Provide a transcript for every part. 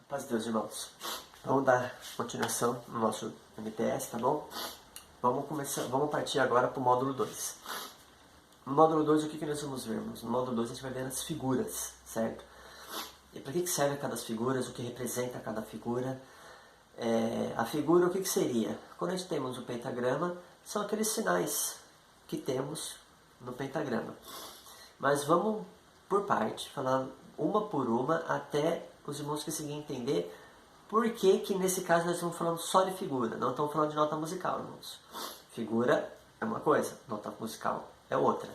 Paz de Deus, irmãos. Vamos dar continuação no nosso MTS, tá bom? Vamos partir agora para o módulo 2. No módulo 2, o que nós vamos ver? No módulo 2 a gente vai ver as figuras, certo? E para que serve cada figura, o que representa cada figura? A figura, o que seria? Quando a gente temos o pentagrama, são aqueles sinais que temos no pentagrama. Mas vamos por parte, falar uma por uma, até os irmãos conseguirem entender por que nesse caso nós estamos falando só de figura, não estamos falando de nota musical, irmãos. Figura é uma coisa, nota musical é outra.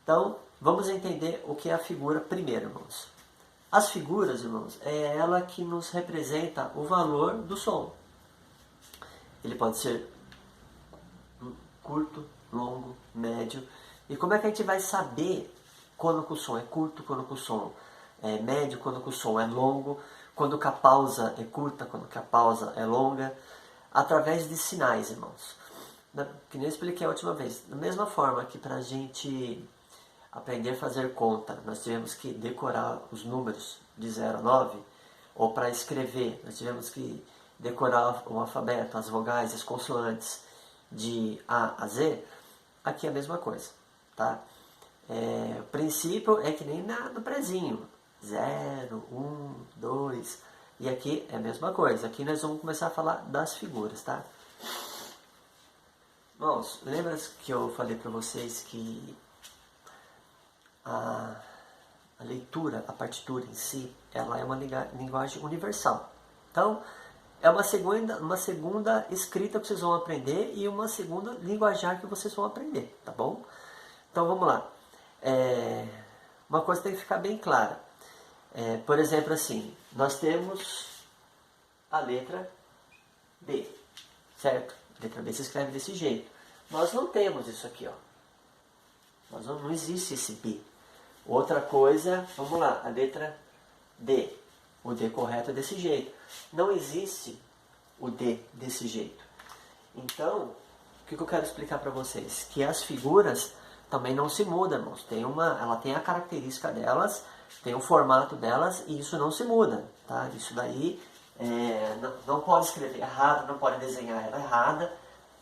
Então, vamos entender o que é a figura primeiro, irmãos. As figuras, irmãos, é ela que nos representa o valor do som. Ele pode ser curto, longo, médio. E como é que a gente vai saber quando que o som é curto, quando que o som é médio, quando que o som é longo, quando que a pausa é curta, quando que a pausa é longa? Através de sinais, irmãos. Que nem eu expliquei a última vez. Da mesma forma que para a gente aprender a fazer conta, nós tivemos que decorar os números de 0 a 9, ou para escrever, nós tivemos que decorar o alfabeto, as vogais, as consoantes de A a Z, aqui é a mesma coisa, tá? O princípio é que nem no prezinho, 0, 1, 2, e aqui é a mesma coisa. Aqui nós vamos começar a falar das figuras, tá? Irmãos, lembra que eu falei para vocês que a leitura, a partitura em si, ela é uma linguagem universal. Então, é uma segunda escrita que vocês vão aprender e uma segunda linguajar que vocês vão aprender, tá bom? Então, vamos lá. Uma coisa tem que ficar bem clara. Por exemplo, assim, nós temos a letra B, certo? A letra B se escreve desse jeito. Nós não temos isso aqui, ó. Não existe esse B. Outra coisa, vamos lá, a letra D. O D correto é desse jeito. Não existe o D desse jeito. Então, o que eu quero explicar para vocês? Que as figuras também não se mudam, irmãos. Ela tem a característica delas, tem o formato delas e isso não se muda, tá? Isso daí não pode escrever errado, não pode desenhar ela errada,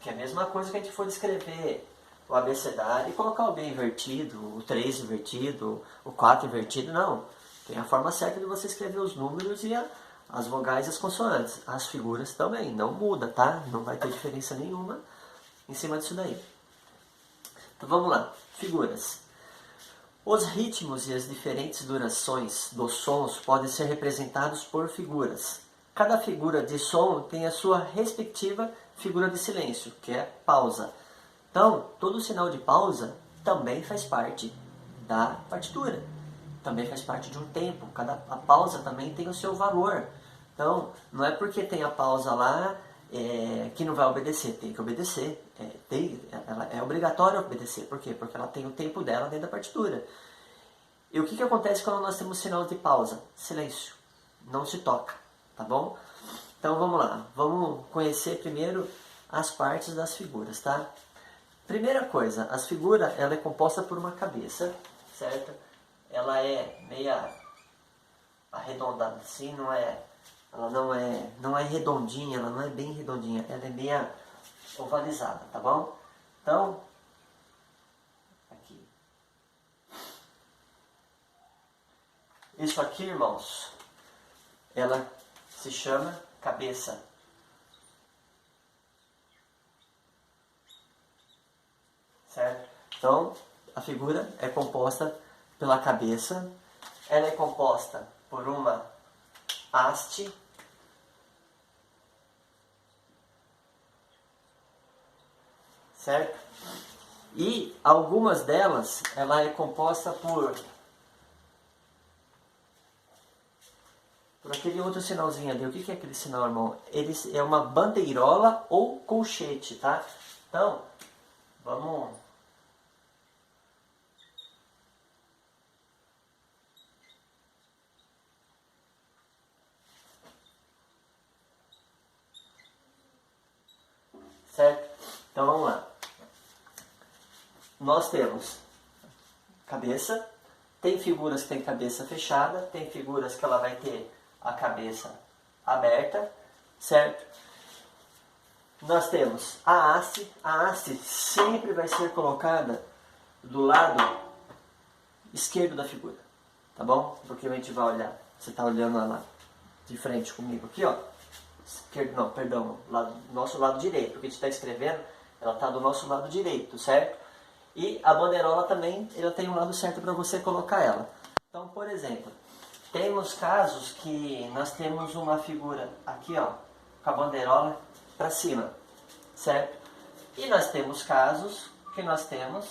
que é a mesma coisa que a gente for escrever o abecedário e colocar o B invertido, o 3 invertido, o 4 invertido, não. Tem a forma certa de você escrever os números e as vogais e as consoantes. As figuras também, não muda, tá? Não vai ter diferença nenhuma em cima disso daí. Então vamos lá, figuras. Os ritmos e as diferentes durações dos sons podem ser representados por figuras. Cada figura de som tem a sua respectiva figura de silêncio, que é pausa. Então, todo sinal de pausa também faz parte da partitura. Também faz parte de um tempo. A pausa também tem o seu valor. Então, não é porque tem a pausa lá que não vai obedecer. Tem que obedecer. É obrigatório obedecer. Por quê? Porque ela tem o tempo dela dentro da partitura. E o que acontece quando nós temos sinal de pausa? Silêncio. Não se toca. Tá bom? Então, vamos lá. Vamos conhecer primeiro as partes das figuras, tá? Primeira coisa, as figuras, ela é composta por uma cabeça, certo? Ela é meia arredondada assim, ela não é redondinha, ela não é bem redondinha, ela é meia ovalizada, tá bom? Então, aqui. Isso aqui, irmãos, ela se chama cabeça. Certo? Então, a figura é composta pela cabeça, ela é composta por uma haste, certo? E algumas delas, ela é composta por aquele outro sinalzinho ali. O que é aquele sinal, irmão? Ele é uma bandeirola ou colchete, tá? Então, vamos... Certo? Então vamos lá. Nós temos cabeça, tem figuras que tem cabeça fechada, tem figuras que ela vai ter a cabeça aberta, certo? Nós temos a haste sempre vai ser colocada do lado esquerdo da figura, tá bom? Porque a gente vai olhar, você está olhando lá de frente comigo aqui, ó, esquerdo não, perdão, nosso lado direito, porque a gente está escrevendo, ela está do nosso lado direito, certo? E a bandeirola também, ela tem um lado certo para você colocar ela. Então, por exemplo, temos casos que nós temos uma figura aqui, ó, com a bandeirola para cima, certo? E nós temos casos que nós temos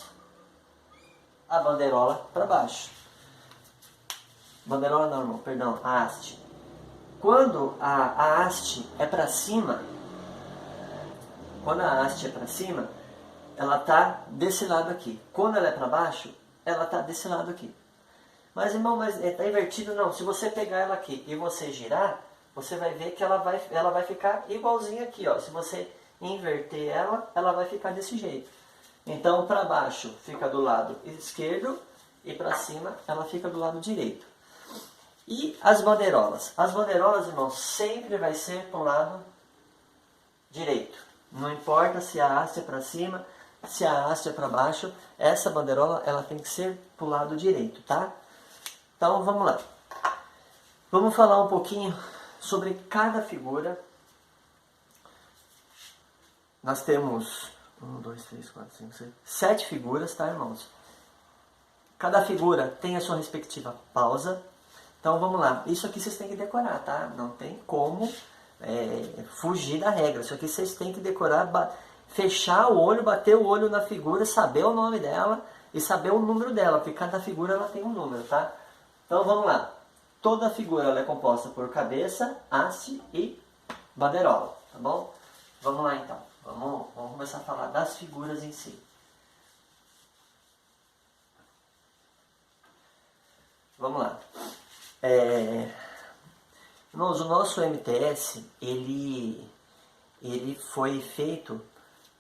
a bandeirola para baixo. Bandeirola não, irmão, perdão, a haste. Quando a haste é para cima, ela está desse lado aqui. Quando ela é para baixo, ela está desse lado aqui. Mas, irmão, mas está invertido? Não. Se você pegar ela aqui e você girar, você vai ver que ela vai ficar igualzinha aqui, ó. Se você inverter ela vai ficar desse jeito. Então, para baixo fica do lado esquerdo e para cima ela fica do lado direito. E as bandeirolas? As bandeirolas, irmão, sempre vai ser para o lado direito. Não importa se a haste é para cima, se a haste é para baixo, essa bandeirola ela tem que ser para o lado direito, tá? Então, vamos lá. Vamos falar um pouquinho sobre cada figura. Nós temos 1, 2, 3, 4, 5, 6, 7 figuras, tá, irmãos? Cada figura tem a sua respectiva pausa. Então, vamos lá. Isso aqui vocês têm que decorar, tá? Não tem como fugir da regra. Isso aqui vocês têm que decorar, fechar o olho, bater o olho na figura, saber o nome dela e saber o número dela, porque cada figura ela tem um número, tá? Então, vamos lá. Toda figura ela é composta por cabeça, haste e bandeirola, tá bom? Vamos lá, então. Vamos começar a falar das figuras em si. Vamos lá. Irmãos, o nosso MTS, ele foi feito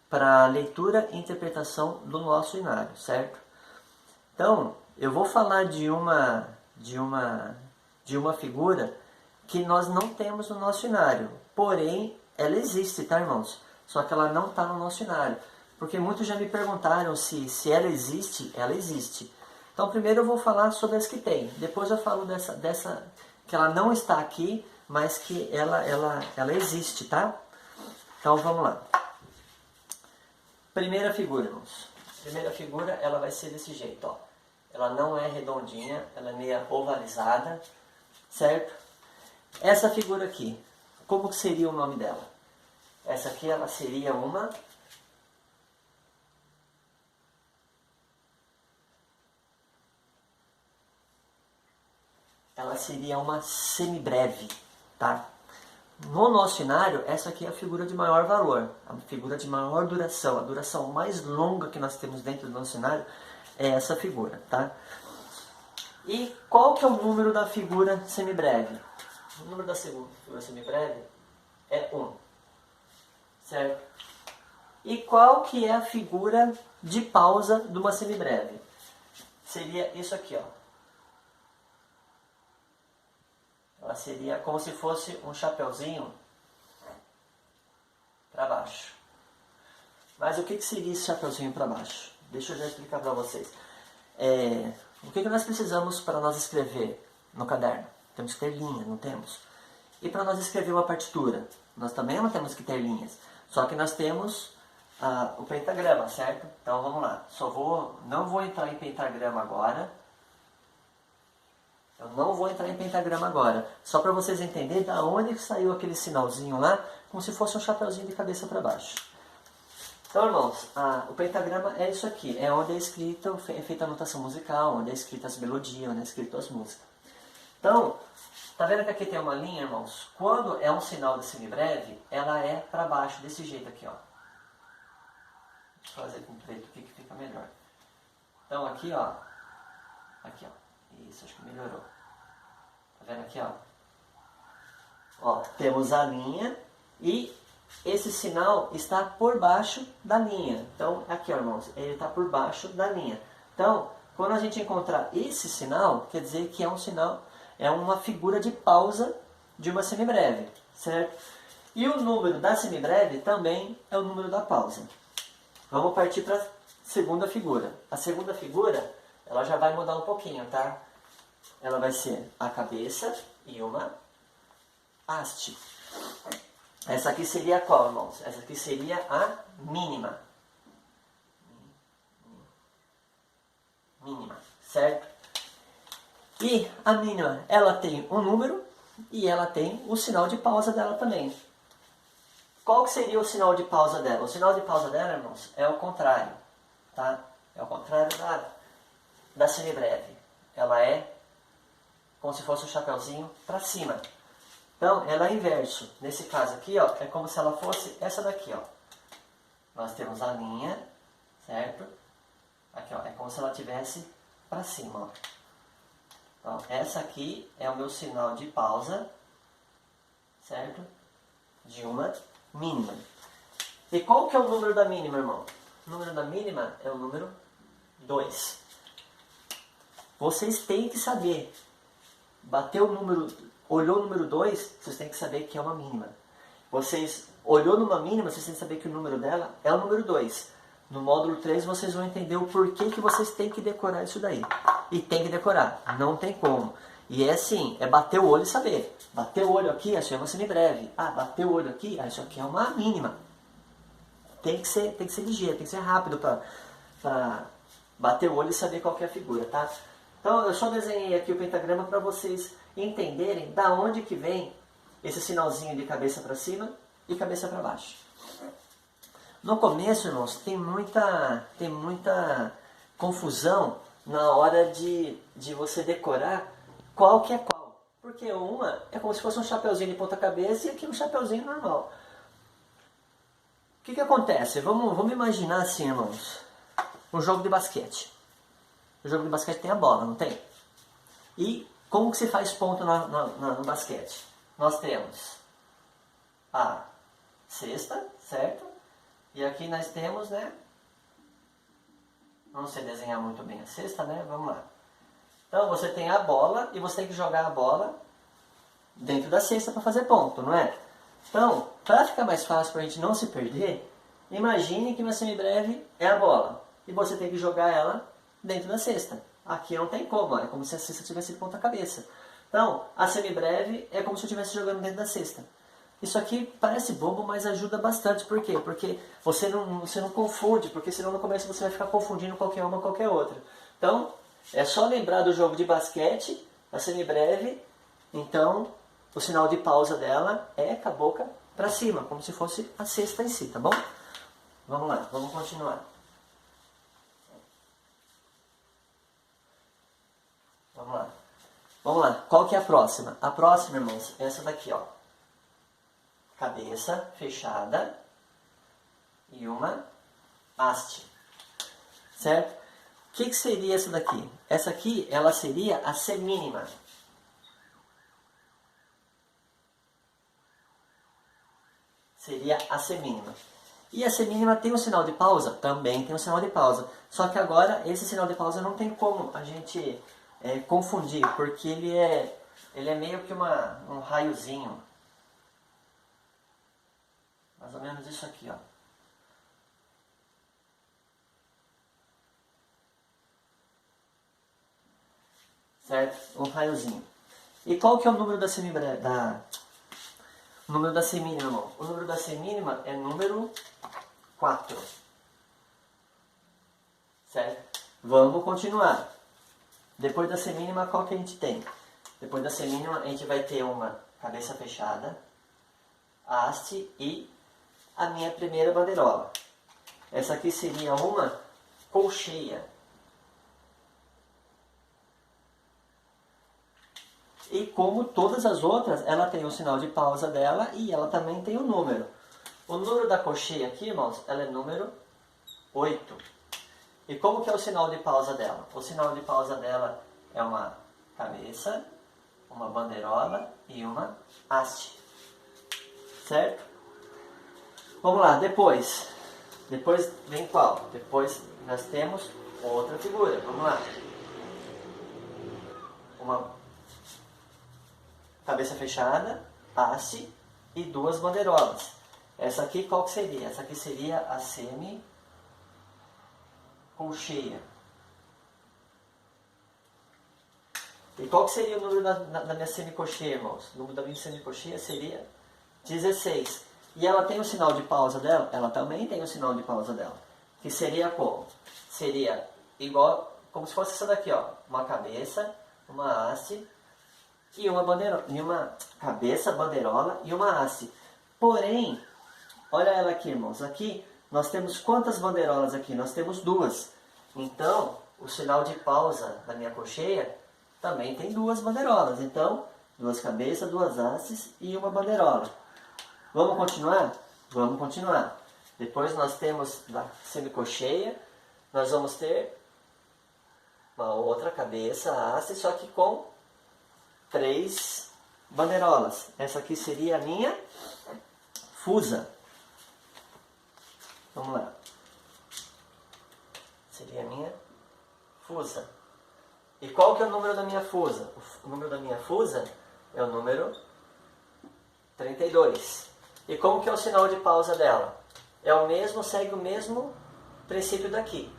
para leitura e interpretação do nosso inário, certo? Então, eu vou falar de uma figura que nós não temos no nosso inário, porém, ela existe, tá, irmãos? Só que ela não está no nosso inário. Porque muitos já me perguntaram se ela existe. Ela existe. Então, primeiro eu vou falar sobre as que tem. Depois eu falo dessa que ela não está aqui, mas que ela existe, tá? Então, vamos lá. Primeira figura, irmãos. Primeira figura, ela vai ser desse jeito, ó. Ela não é redondinha, ela é meio ovalizada, certo? Essa figura aqui, como que seria o nome dela? Essa aqui ela seria uma semibreve, tá? No nosso inário, essa aqui é a figura de maior valor, a figura de maior duração, a duração mais longa que nós temos dentro do nosso inário é essa figura, tá? E qual que é o número da figura semibreve? O número da figura semibreve é 1. Certo? E qual que é a figura de pausa de uma semibreve? Seria isso aqui, ó. Ela seria como se fosse um chapeuzinho para baixo. Mas o que seria esse chapeuzinho para baixo? Deixa eu já explicar para vocês. O que nós precisamos para nós escrever no caderno? Temos que ter linha, não temos? E para nós escrever uma partitura? Nós também não temos que ter linhas. Só que nós temos o pentagrama, certo? Então vamos lá. Não vou entrar em pentagrama agora. Eu não vou entrar em pentagrama agora. Só para vocês entenderem da onde saiu aquele sinalzinho lá, como se fosse um chapeuzinho de cabeça para baixo. Então, irmãos, o pentagrama é isso aqui. É onde é feita a notação musical, onde é escrita as melodias, onde é escrita as músicas. Então, tá vendo que aqui tem uma linha, irmãos? Quando é um sinal de semibreve, ela é para baixo, desse jeito aqui, ó. Deixa eu fazer com preto aqui que fica melhor. Então, aqui, ó. Aqui, ó. Isso, acho que melhorou. Tá vendo aqui, ó? Ó, temos a linha e esse sinal está por baixo da linha. Então, aqui, ó, irmãos, ele está por baixo da linha. Então, quando a gente encontrar esse sinal, quer dizer que é um sinal, é uma figura de pausa de uma semibreve, certo? E o número da semibreve também é o número da pausa. Vamos partir para a segunda figura. A segunda figura, ela já vai mudar um pouquinho, tá? Ela vai ser a cabeça e uma haste. Essa aqui seria qual, irmãos? Essa aqui seria a mínima. Mínima, certo? E a mínima, ela tem um número e ela tem o sinal de pausa dela também. Qual que seria o sinal de pausa dela? O sinal de pausa dela, irmãos, é o contrário, tá? É o contrário da semibreve. Ela é como se fosse um chapeuzinho para cima. Então, ela é inverso. Nesse caso aqui, ó, é como se ela fosse essa daqui, ó. Nós temos a linha, certo? Aqui, ó, é como se ela tivesse para cima, ó. Então, essa aqui é o meu sinal de pausa, certo? De uma mínima. E qual que é o número da mínima, irmão? O número da mínima é o número 2. Vocês têm que saber. Bateu o número, olhou o número 2, vocês têm que saber que é uma mínima. Vocês olhou numa mínima, vocês têm que saber que o número dela é o número 2. No módulo 3 vocês vão entender o porquê que vocês têm que decorar isso daí. E tem que decorar, não tem como. E é assim, é bater o olho e saber. Bater o olho aqui, isso é uma semibreve. Ah, bater o olho aqui, isso aqui é uma mínima. Tem que ser ligeiro, tem que ser rápido para bater o olho e saber qual que é a figura, tá? Então eu só desenhei aqui o pentagrama para vocês entenderem da onde que vem esse sinalzinho de cabeça para cima e cabeça para baixo. No começo, irmãos, tem muita confusão na hora de você decorar qual que é qual. Porque uma é como se fosse um chapeuzinho de ponta cabeça e aqui um chapeuzinho normal. O que acontece? Vamos imaginar assim, irmãos, um jogo de basquete. O jogo de basquete tem a bola, não tem? E como que se faz ponto no basquete? Nós temos a cesta, certo? E aqui nós temos, né? Não sei desenhar muito bem a cesta, né? Vamos lá. Então você tem a bola e você tem que jogar a bola dentro da cesta para fazer ponto, não é? Então, para ficar mais fácil para a gente não se perder, imagine que uma semibreve é a bola e você tem que jogar ela dentro da cesta. Aqui não tem como, é como se a cesta tivesse de ponta cabeça. Então, a semibreve é como se eu estivesse jogando dentro da cesta. Isso aqui parece bobo, mas ajuda bastante. Por quê? Porque você não confunde, porque senão no começo você vai ficar confundindo qualquer uma com qualquer outra. Então, é só lembrar do jogo de basquete, a semibreve, então o sinal de pausa dela é com a boca para cima, como se fosse a cesta em si, tá bom? Vamos lá, vamos continuar. Vamos lá. Vamos lá, qual que é a próxima? A próxima, irmãos, é essa daqui, ó. Cabeça fechada e uma haste, certo? O que seria essa daqui? Essa aqui, ela seria a semínima. Seria a semínima. E a semínima tem um sinal de pausa? Também tem um sinal de pausa. Só que agora, esse sinal de pausa não tem como a gente confundir, porque ele é meio que um raiozinho. Mais ou menos isso aqui, ó. Certo? Um raiozinho. E qual que é o número da semínima, irmão? O número da semínima é número 4. Certo? Vamos continuar. Depois da semínima, qual que a gente tem? Depois da semínima, a gente vai ter uma cabeça fechada, haste e a minha primeira bandeirola. Essa aqui seria uma colcheia. E como todas as outras, ela tem o sinal de pausa dela e ela também tem o número. O número da colcheia aqui, irmãos, ela é número 8. E como que é o sinal de pausa dela? O sinal de pausa dela é uma cabeça, uma bandeirola e uma haste. Certo? Vamos lá, depois vem qual? Depois nós temos outra figura. Vamos lá. cabeça fechada, haste e duas bandeirolas. Essa aqui qual que seria? Essa aqui seria a semicolcheia. E qual que seria o número da minha semicolcheia, irmãos? O número da minha semicolcheia seria 16. E ela tem o sinal de pausa dela? Ela também tem o sinal de pausa dela. Que seria como? Seria igual, como se fosse essa daqui, ó. Uma cabeça, uma haste e uma bandeirola. E uma cabeça, bandeirola e uma haste. Porém, olha ela aqui, irmãos. Aqui nós temos quantas bandeirolas aqui? Nós temos duas. Então, o sinal de pausa da minha colcheia também tem duas bandeirolas. Então, duas cabeças, duas hastes e uma bandeirola. Vamos continuar? Vamos continuar. Depois nós temos da semicolcheia, nós vamos ter uma outra cabeça, haste, só que com 3 bandeirolas. Essa aqui seria a minha fusa. Vamos lá. Seria a minha fusa. E qual que é o número da minha fusa? O número da minha fusa é o número 32. E como que é o sinal de pausa dela? É o mesmo, segue o mesmo princípio daqui.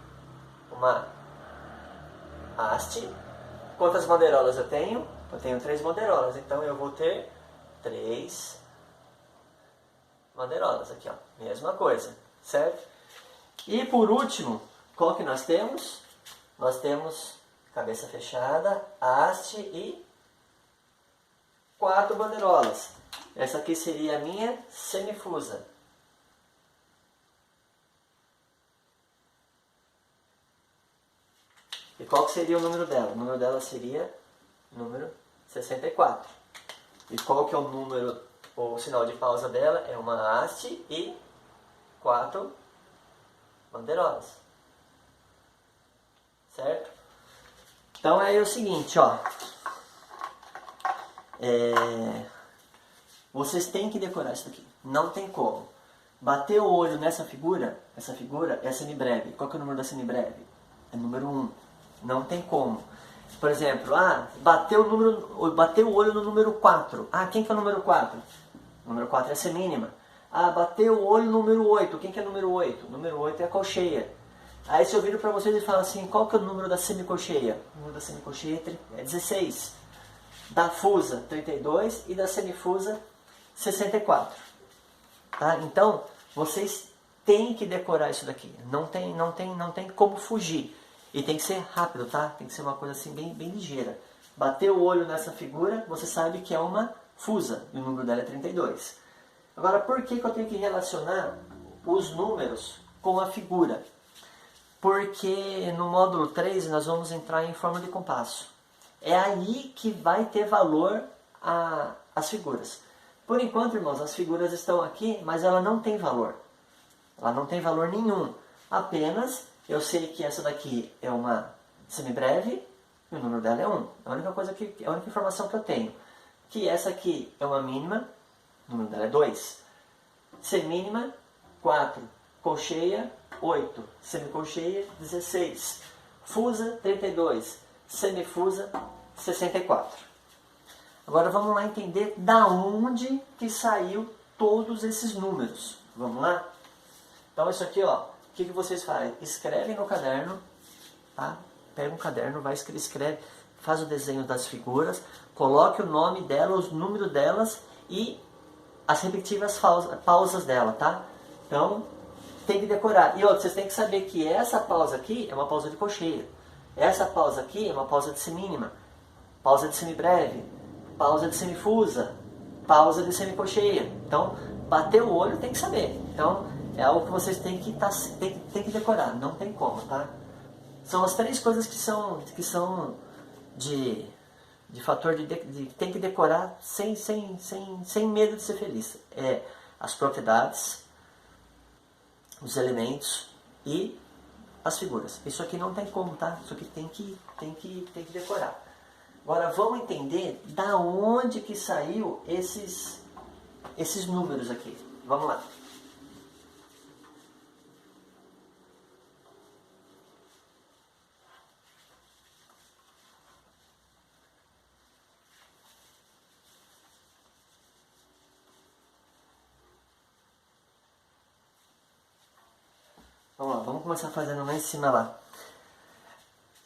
Uma haste. Quantas bandeirolas eu tenho? Eu tenho 3 bandeirolas, então eu vou ter 3 bandeirolas aqui, ó. Mesma coisa, certo? E por último, qual que nós temos? Nós temos cabeça fechada, haste e 4 bandeirolas. Essa aqui seria a minha semifusa. E qual que seria o número dela? O número dela seria número 64. E qual que é o número, ou o sinal de pausa dela? É uma haste e 4 bandeirolas. Certo? Então é o seguinte, ó. Vocês têm que decorar isso aqui. Não tem como. Bater o olho nessa figura, essa figura é semibreve. Qual que é o número da semibreve? É número 1. Não tem como. Por exemplo, bateu o olho no número 4. Quem que é o número 4? O número 4 é a semínima. Bateu o olho no número 8. Quem que é o número 8? O número 8 é a colcheia. Aí se eu viro para vocês e falo assim, qual que é o número da semicolcheia? O número da semicolcheia é 16. Da fusa, 32. E da semifusa, 64. Tá? Então, vocês têm que decorar isso daqui. Não tem como fugir. E tem que ser rápido, tá? Tem que ser uma coisa assim bem ligeira. Bateu o olho nessa figura, você sabe que é uma fusa. E o número dela é 32. Agora, por que eu tenho que relacionar os números com a figura? Porque no módulo 3 nós vamos entrar em forma de compasso. É aí que vai ter valor as figuras. Por enquanto, irmãos, as figuras estão aqui, mas ela não tem valor. Ela não tem valor nenhum. Apenas eu sei que essa daqui é uma semibreve e o número dela é 1. A única informação que eu tenho. Que essa aqui é uma mínima, o número dela é 2. Semínima, 4. Colcheia, 8. Semicolcheia, 16. Fusa, 32. Semifusa, 64. Agora vamos lá entender da onde que saiu todos esses números. Vamos lá? Então isso aqui, ó, o que vocês fazem? Escrevem no caderno, tá? Pega um caderno, vai escreve, faz o desenho das figuras, coloque o nome delas, os números delas e as respectivas pausas dela, tá? Então, tem que decorar. E outra, vocês têm que saber que essa pausa aqui é uma pausa de colcheia. Essa pausa aqui é uma pausa de semínima, pausa de semibreve, pausa de semifusa, pausa de semicolcheia. Então, bater o olho tem que saber. Então, é algo que vocês têm que decorar. Não tem como, tá? São as 3 coisas que são de fator de tem que decorar sem medo de ser feliz. É as propriedades, os elementos e as figuras. Isso aqui não tem como, tá? Isso aqui tem que decorar. Agora vamos entender da onde que saiu esses números aqui. Vamos lá. Vamos lá, vamos começar fazendo lá em cima lá.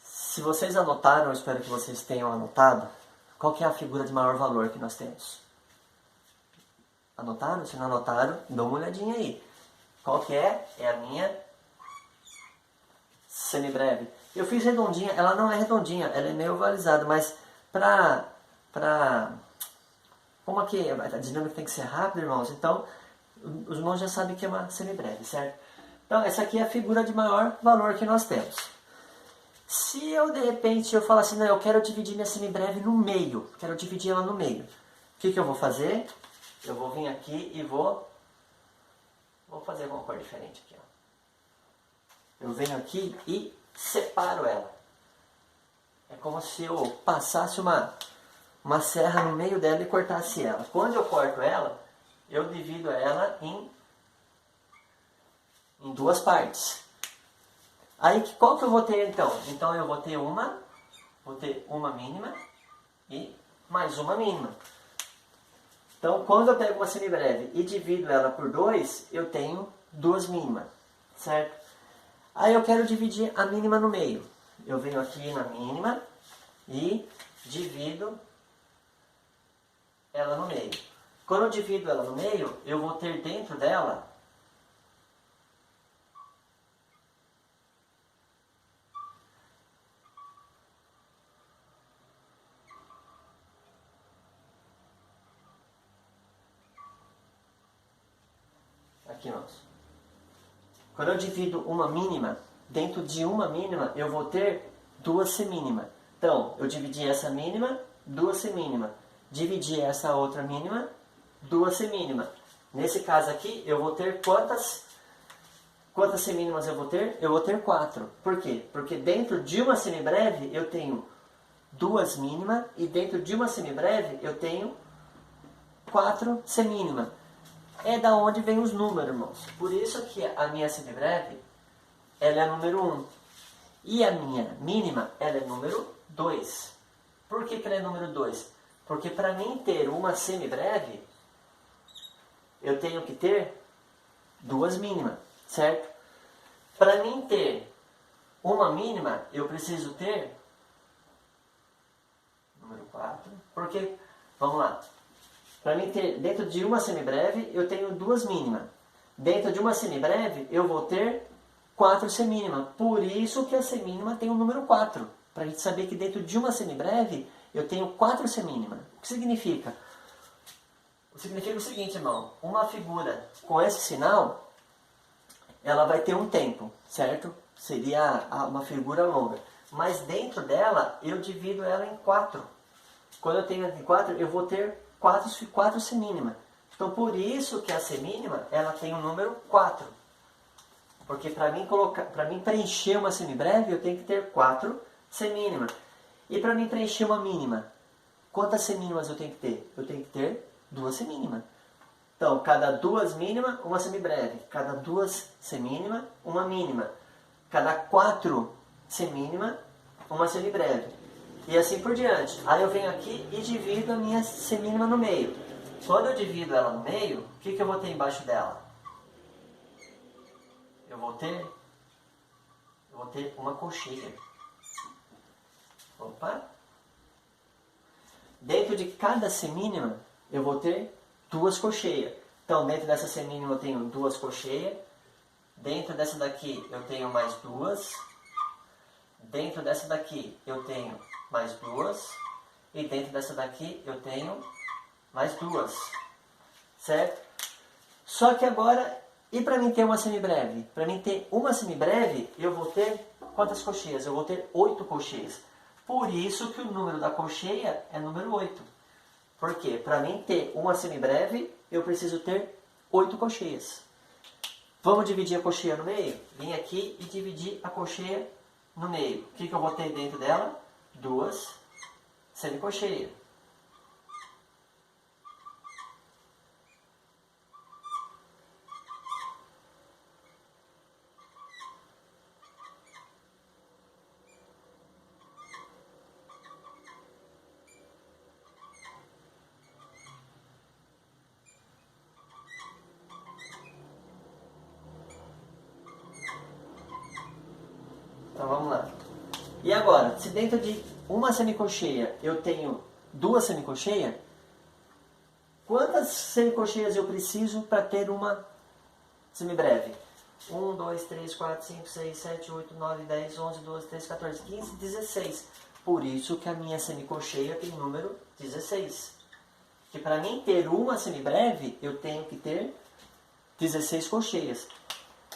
Se vocês anotaram, eu espero que vocês tenham anotado, qual que é a figura de maior valor que nós temos? Anotaram? Se não anotaram, dá uma olhadinha aí. Qual que é? É a minha semibreve. Eu fiz redondinha, ela não é redondinha, ela é meio ovalizada, mas como aqui a dinâmica tem que ser rápida, irmãos, então os irmãos já sabem que é uma semibreve, certo? Então essa aqui é a figura de maior valor que nós temos. Se eu, de repente, eu falar assim, não, eu quero dividir minha semibreve no meio, quero dividir ela no meio, o que eu vou fazer? Eu vou vir aqui e vou fazer uma cor diferente aqui, ó. Eu venho aqui e separo ela. É como se eu passasse uma serra no meio dela e cortasse ela. Quando eu corto ela, eu divido ela em duas partes. Aí, qual que eu vou ter então? Então eu vou ter uma mínima e mais uma mínima. Então, quando eu pego uma semibreve e divido ela por 2, eu tenho duas mínimas, certo? Aí eu quero dividir a mínima no meio. Eu venho aqui na mínima e divido ela no meio. Quando eu divido ela no meio, eu vou ter dentro dela aqui, nós. Quando eu divido uma mínima, dentro de uma mínima eu vou ter duas semínimas. Então, eu dividi essa mínima, duas semínimas. Dividi essa outra mínima, duas semínimas. Nesse caso aqui, eu vou ter quantas semínimas eu vou ter? Eu vou ter 4. Por quê? Porque dentro de uma semibreve eu tenho duas mínimas e dentro de uma semibreve eu tenho 4 semínimas. É da onde vem os números, irmãos. Por isso que a minha semibreve, ela é número 1. E a minha mínima, ela é número 2. Por que ela é número 2? Porque para mim ter uma semibreve, eu tenho que ter duas mínimas, certo? Para mim ter uma mínima, eu preciso ter número 4. Porque, vamos lá, para mim ter dentro de uma semibreve, eu tenho duas mínimas. Dentro de uma semibreve, eu vou ter 4 semínimas. Por isso que a semínima tem o número 4. Para a gente saber que dentro de uma semibreve, eu tenho 4 semínimas. O que significa? Significa o seguinte, irmão. Uma figura com esse sinal, ela vai ter um tempo, certo? Seria uma figura longa. Mas dentro dela, eu divido ela em 4. Quando eu tenho em 4, eu vou ter 4 semínimas. Então, por isso que a semínima, ela tem o número 4. Porque para mim preencher uma semibreve, eu tenho que ter 4 semínimas. E para mim preencher uma mínima, quantas semínimas eu tenho que ter? Eu tenho que ter 2 semínimas. Então, cada 2 mínimas, uma semibreve. Cada 2 semínimas, uma mínima. Cada 4 semínimas, uma semibreve. E assim por diante. Aí eu venho aqui e divido a minha semínima no meio. Quando eu divido ela no meio, o que eu vou ter embaixo dela? Eu vou ter uma cocheia. Opa! Dentro de cada semínima, eu vou ter 2 cocheias. Então, dentro dessa semínima eu tenho 2 cocheias. Dentro dessa daqui eu tenho mais 2. Dentro dessa daqui eu tenho mais 2. E dentro dessa daqui eu tenho mais 2. Certo? Só que agora, e para mim ter uma semibreve? Para mim ter uma semibreve, eu vou ter quantas cocheias? Eu vou ter 8 cocheias. Por isso que o número da cocheia é número 8. Por quê? Para mim ter uma semibreve, eu preciso ter 8 cocheias. Vamos dividir a cocheia no meio? Vim aqui e dividir a cocheia no meio. O que eu vou ter dentro dela? 2 semicocheias. Então vamos lá. E agora, se dentro de uma semicolcheia eu tenho duas semicolcheias, quantas semicolcheias eu preciso para ter uma semibreve? 1, 2, 3, 4, 5, 6, 7, 8, 9, 10, 11, 12, 13, 14, 15, 16. Por isso que a minha semicolcheia tem número 16. Que para mim ter uma semibreve, eu tenho que ter 16 colcheias.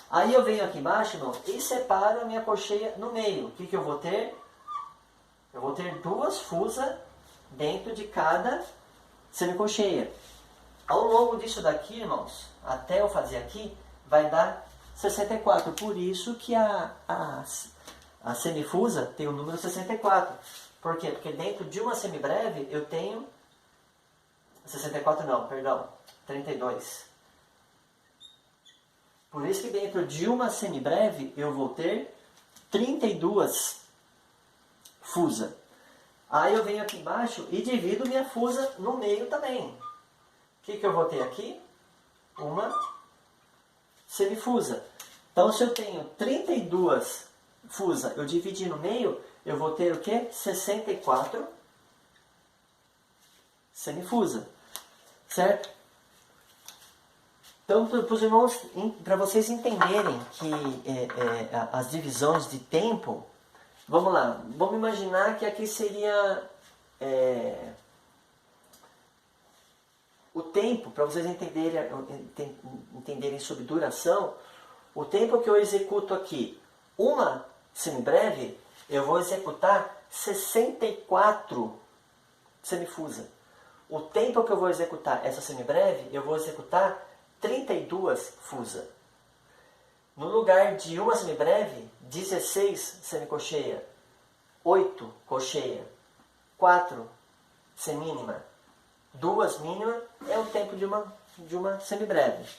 Aí eu venho aqui embaixo, irmão, e separo a minha colcheia no meio. O que, que eu vou ter? Eu vou ter duas fusas dentro de cada semicolcheia. Ao longo disso daqui, irmãos, até eu fazer aqui, vai dar 64. Por isso que a semifusa tem o número 64. Por quê? Porque dentro de uma semibreve eu tenho 64 não, perdão, 32. Por isso que dentro de uma semibreve eu vou ter 32 fusas. Aí eu venho aqui embaixo e divido minha fusa no meio também. O que, que eu vou ter aqui? Uma semifusa. Então se eu tenho 32 fusas, eu dividir no meio, eu vou ter o quê? 64 semifusa. Certo? Então, para os irmãos, para vocês entenderem que as divisões de tempo, vamos lá, vamos imaginar que aqui seria o tempo, para vocês entenderem sobre duração, o tempo que eu executo aqui uma semibreve, eu vou executar 64 semifusa. O tempo que eu vou executar essa semibreve, eu vou executar 32 fusa. No lugar de uma semibreve, 16 semicolcheia, 8 colcheia, 4 semínima, 2 mínima, é o tempo de uma semibreve.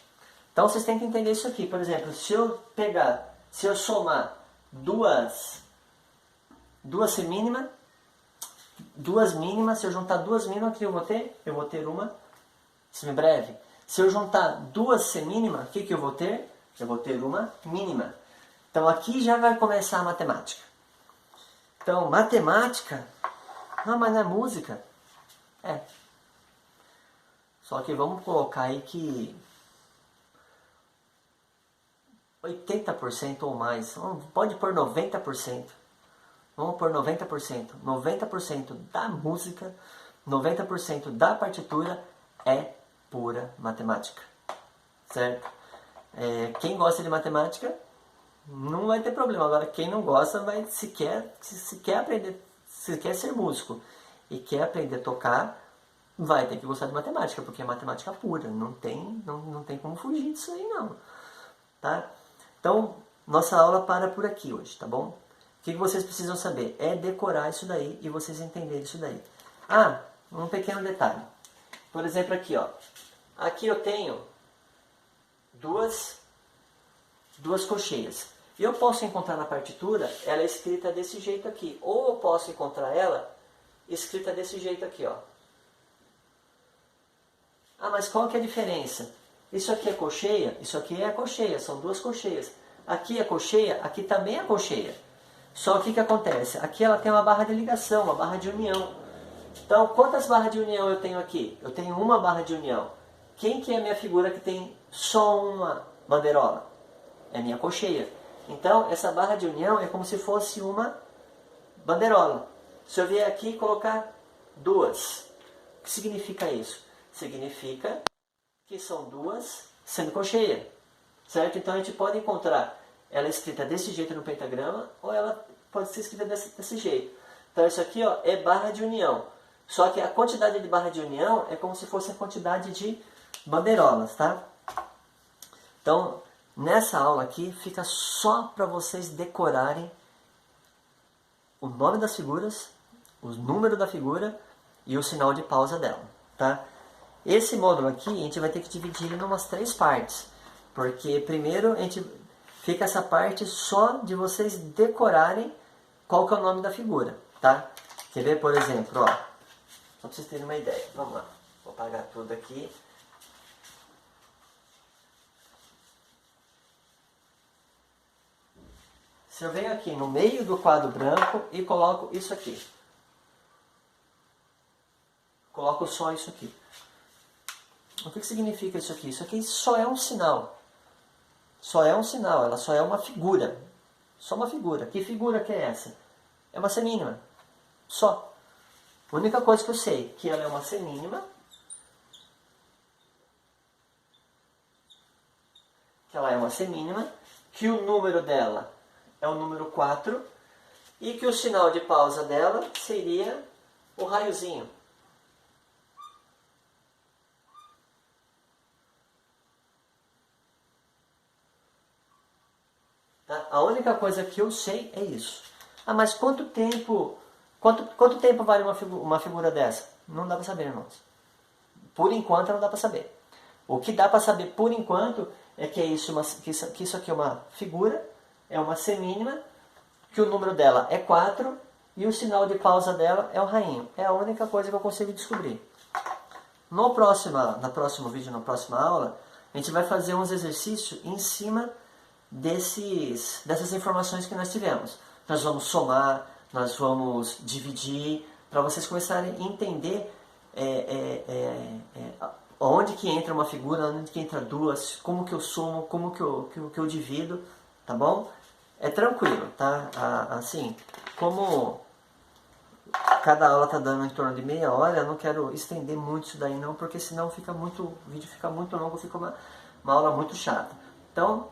Então vocês têm que entender isso aqui. Por exemplo, se eu somar duas semínimas, duas mínimas, se eu juntar duas mínimas, o que eu vou ter? Eu vou ter uma semibreve. Se eu juntar duas semínimas, o que eu vou ter? Eu vou ter uma mínima. Então aqui já vai começar a matemática. Então, matemática, mas não é música? É. Só que vamos colocar aí que 80% ou mais, pode pôr 90%. Vamos pôr 90%. 90% da música, 90% da partitura é pura matemática. Certo? Quem gosta de matemática não vai ter problema. Agora, quem não gosta, se quer aprender, se quer ser músico e quer aprender a tocar, vai ter que gostar de matemática, porque é matemática pura. Não tem como fugir disso aí, não. Tá? Então, nossa aula para por aqui hoje, tá bom? O que vocês precisam saber? É decorar isso daí e vocês entenderem isso daí. Um pequeno detalhe. Por exemplo, aqui, ó. Aqui eu tenho duas colcheias. E eu posso encontrar na partitura ela escrita desse jeito aqui. Ou eu posso encontrar ela escrita desse jeito aqui, ó. Mas qual que é a diferença? Isso aqui é colcheia, isso aqui é a colcheia, são duas colcheias. Aqui é colcheia, aqui também é colcheia. Só que o que acontece? Aqui ela tem uma barra de ligação, uma barra de união. Então, quantas barras de união eu tenho aqui? Eu tenho uma barra de união. Quem que é a minha figura que tem só uma bandeirola? É a minha colcheia. Então, essa barra de união é como se fosse uma bandeirola. Se eu vier aqui e colocar duas, o que significa isso? Significa que são duas semicolcheias. Certo? Então, a gente pode encontrar ela escrita desse jeito no pentagrama, ou ela pode ser escrita desse jeito. Então, isso aqui, ó, é barra de união. Só que a quantidade de barra de união é como se fosse a quantidade de bandeirolas, tá? Então, nessa aula aqui, fica só para vocês decorarem o nome das figuras, o número da figura e o sinal de pausa dela, tá? Esse módulo aqui, a gente vai ter que dividir ele em umas 3 partes. Porque primeiro, a gente fica essa parte só de vocês decorarem qual que é o nome da figura, tá? Quer ver, por exemplo, ó. Só para vocês terem uma ideia. Vamos lá. Vou apagar tudo aqui. Se eu venho aqui no meio do quadro branco e coloco isso aqui. Coloco só isso aqui. O que significa isso aqui? Isso aqui só é um sinal. Só é um sinal, ela só é uma figura. Só uma figura. Que figura que é essa? É uma semínima. Só. A única coisa que eu sei que ela é uma semínima. Que ela é uma semínima. Que o número dela é o número 4. E que o sinal de pausa dela seria o raiozinho. Tá? A única coisa que eu sei é isso. Ah, mas quanto tempo vale uma figura dessa? Não dá para saber, irmãos. Por enquanto não dá para saber. O que dá para saber por enquanto é que isso aqui é uma figura, é uma semínima, que o número dela é 4 e o sinal de pausa dela é o rainho. É a única coisa que eu consigo descobrir. No próximo vídeo, na próxima aula, a gente vai fazer uns exercícios em cima dessas informações que nós tivemos. Nós vamos somar, nós vamos dividir, para vocês começarem a entender onde que entra uma figura, onde que entra duas, como que eu somo, como que eu divido, tá bom? É tranquilo, tá? Assim, como cada aula tá dando em torno de meia hora, eu não quero estender muito isso daí não, porque senão o vídeo fica muito longo, fica uma aula muito chata. Então,